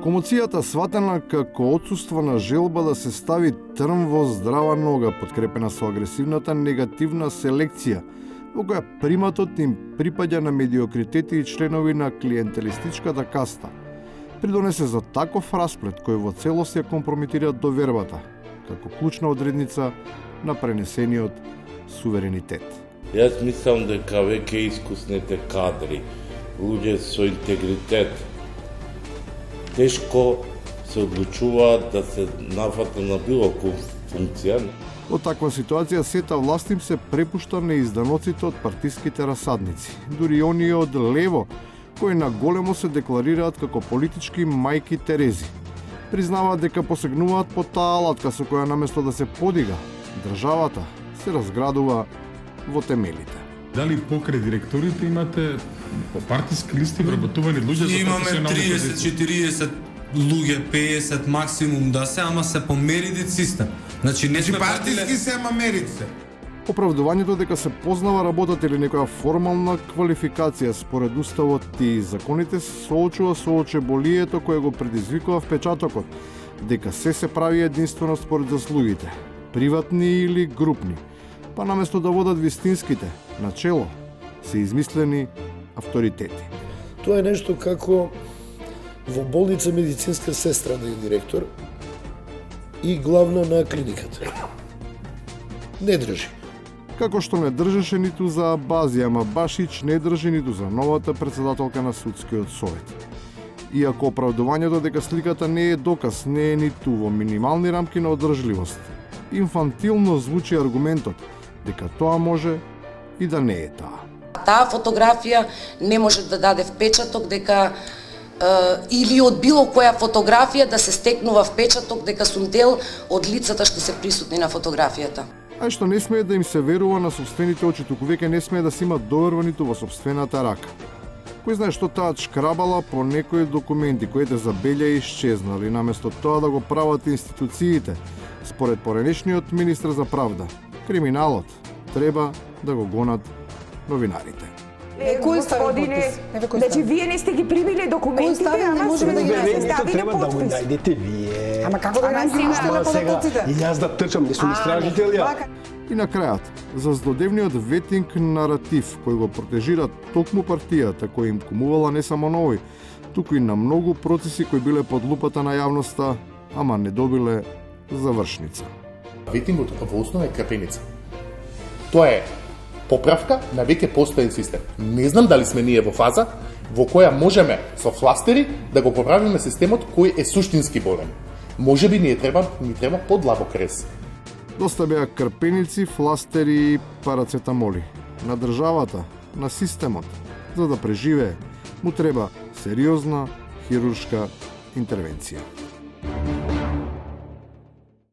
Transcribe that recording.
Комоцијата сватена како отсуство на желба да се стави трн во здрава нога, подкрепена со агресивната негативна селекција, во која приматот им припаѓа на медиокритети и членови на клиентелистичката каста, придонесе за таков расплет кој во целост ја компрометира довербата, како клучна одредница на пренесениот суверенитет. Јас мислам дека веќе искусните кадри, луѓе со интегритет, тешко се одлучуваат да се нафатат на било која функција. Во таква ситуација сета власт им се препушта на изданоците од партиските расадници, дури и оние од лево, кои на големо се декларираат како политички мајки Терези. Признаваат дека посегнуваат по таа алатка со која наместо да се подига, државата се разградува во темелите. Дали покрај директорите имате по партиски листи вработувани луѓе за имаме професионални позиции? 30-40 луѓе, 50 максимум да се, ама се по меридит систем. Значи не сме партиски се, ама мерит се. Оправдувањето дека се познава работата или некоја формална квалификација според уставот и законите се соочува со очеболието кое го предизвикува впечатокот дека се прави единствено според заслугите, приватни или групни, па наместо да водат вистинските, начело се измислени авторитети. Тоа е нешто како во болница медицинска сестра да е директор и главна на клиниката. Не држи. Како што не држеше ниту за Абази, ама Башич не држи ниту за новата председателка на судскиот совет. Иако оправдувањето дека сликата не е доказ, не е ниту во минимални рамки на одржливост. Инфантилно звучи аргументот дека тоа може и да не е таа. Таа фотографија не може да даде впечаток дека или од било која фотографија да се стекнува впечаток дека сум дел од лицата што се присутни на фотографијата. А што не смее да им се верува на собствените очи, туку веќе не смее да се има доверба ниту во собствената рака. Кој знае што таа шкрабала по некои документи, коите забелја и исчезнали, наместо тоа да го прават институциите, според поранешниот министр за правда. Криминалот треба да го гонат новинарите. Господине, значи вие не сте ги примиле документите, ама можеме да ги ставиме треба да го подпис. најдете вие. Ама како да најдете подписите? И јас да трчам, не сум истражител ја. И на крајот, за злодевниот ветинг наратив кој го протежира токму партијата која им кумувала не само на овој, туку и на многу процеси кои биле под лупата на јавноста, ама не добиле завршница. Ветингот во основа е крпеница. Тоа е поправка на веќе постоен систем. Не знам дали сме ние во фаза во која можеме со фластери да го поправиме системот кој е суштински болен. Можеби ни треба подлабок рез. Доста беа крпеници, фластери и парацетамоли. На државата, на системот, за да преживее, му треба сериозна хируршка интервенција.